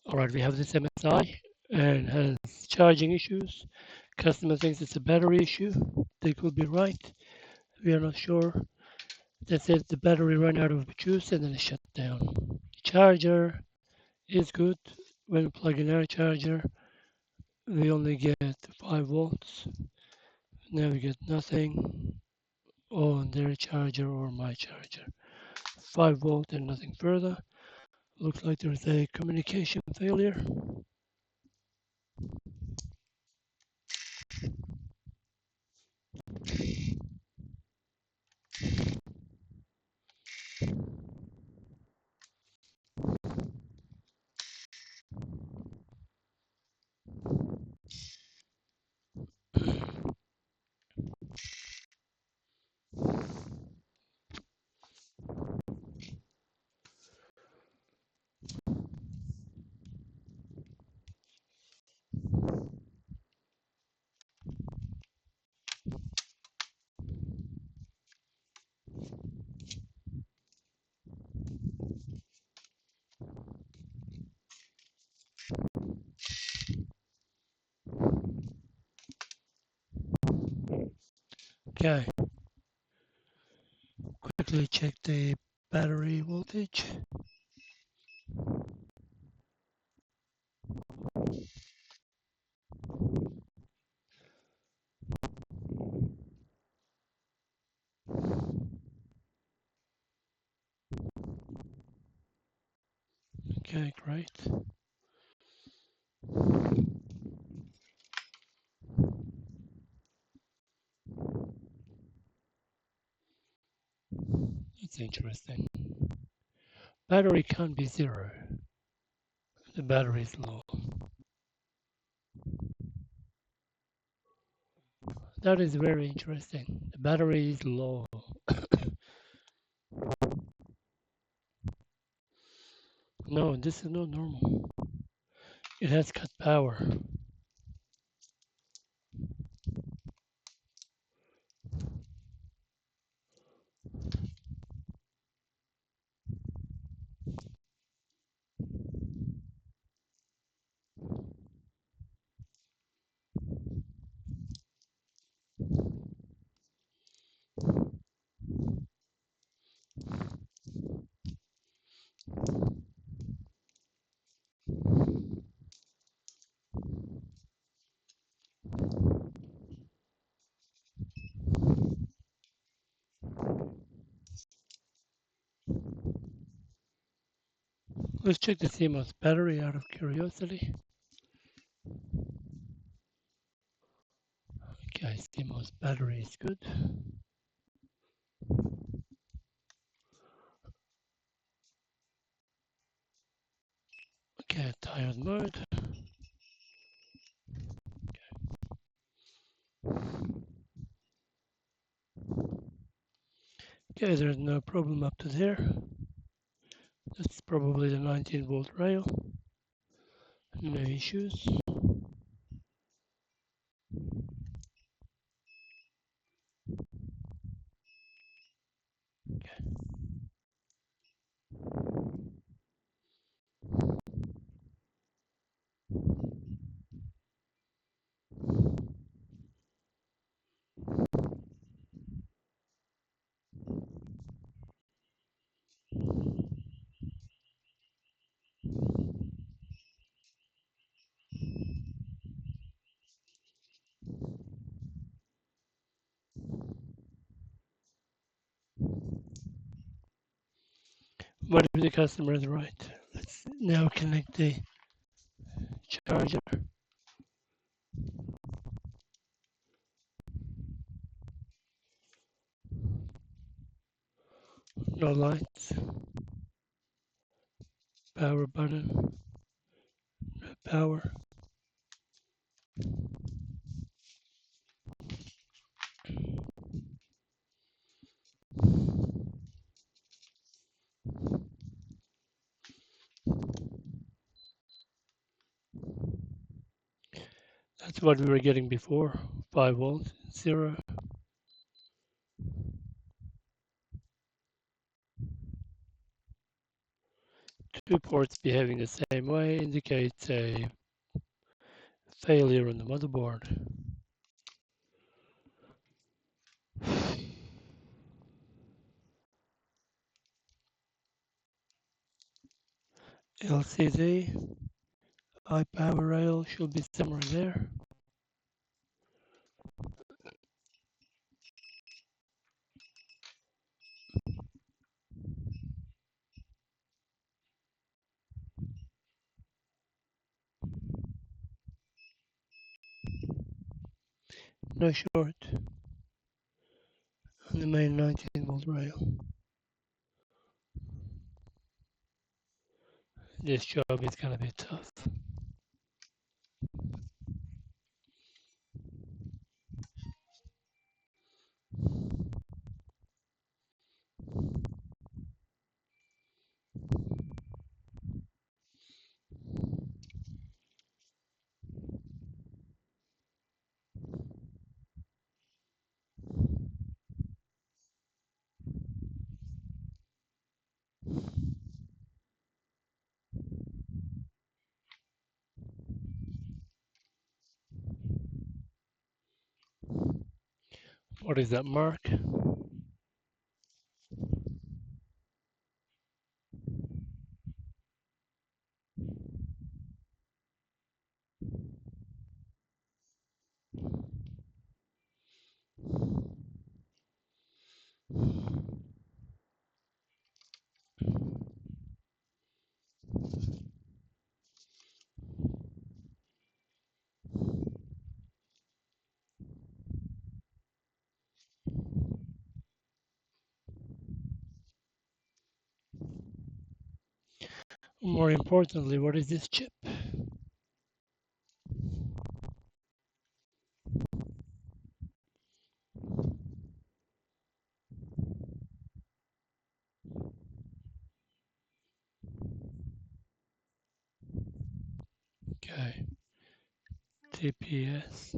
Alright, we have this MSI and has charging issues. Customer thinks it's a battery issue. They could be right. We are not sure. That says the battery ran out of juice and then it shut down. Charger is good. When we plug in our charger, we only get 5 volts. Now we get nothing on their charger or my charger. 5 volt and nothing further. Looks like there's a communication failure. Okay. Quickly check the battery voltage. Okay, great. That's interesting. Battery can't be 0. The battery is low. That is very interesting. The battery is low. No, this is not normal. It has cut power. Let's check the CMOS battery out of curiosity. Okay, CMOS battery is good. Okay, diode mode. Okay, there's no problem up to there. That's probably the 19-volt rail. No issues. Okay. What if the customer is right? Let's now connect the charger. No lights. Power button. No power. That's what we were getting before. 5 volts, 0. Two ports behaving the same way indicates a failure on the motherboard. LCD, high power rail should be somewhere there. No short on the main 19-volt rail. This job is gonna be tough. What is that mark? More importantly, what is this chip? Okay, TPS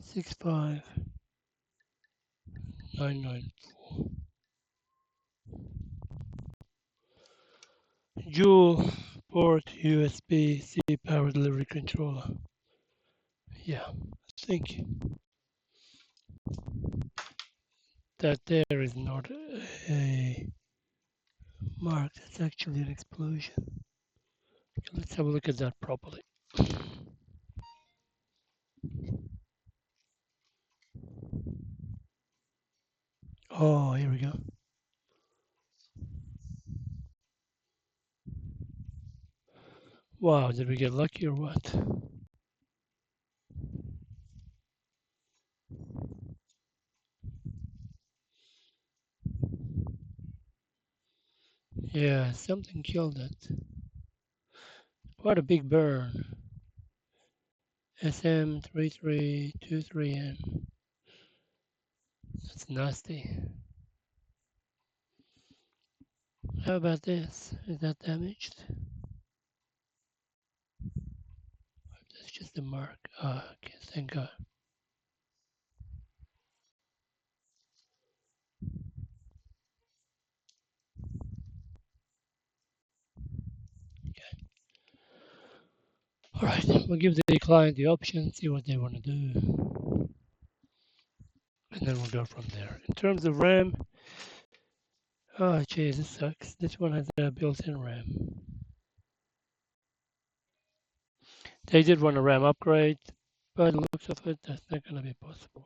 65994. Dual port USB-C power delivery controller. Yeah, I think that there is not a mark. That's actually an explosion. Okay, let's have a look at that properly. Oh, here we go. Wow, did we get lucky or what? Yeah, something killed it. Quite a big burn. SM3323N. That's nasty. How about this? Is that damaged? That's just a mark. Ah, okay, thank God. All right, we'll give the client the option, see what they want to do, and then we'll go from there. In terms of RAM, oh geez, this sucks. This one has a built-in RAM. They did want a RAM upgrade, but it looks of it, that's not going to be possible.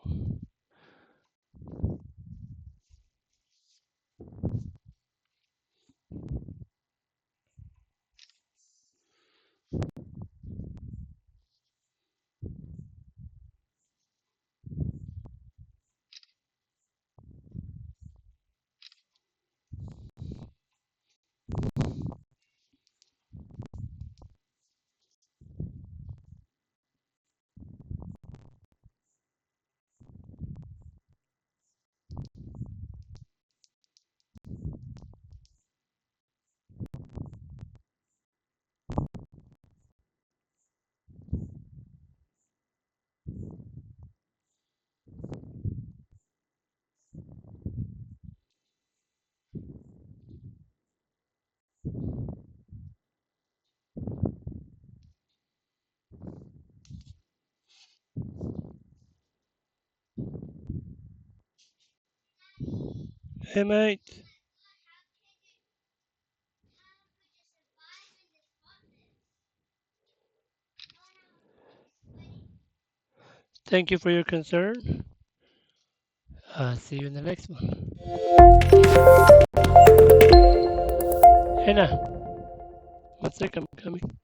Hey mate, thank you for your concern. See you in the next one. Hey now, 1 second, I'm coming.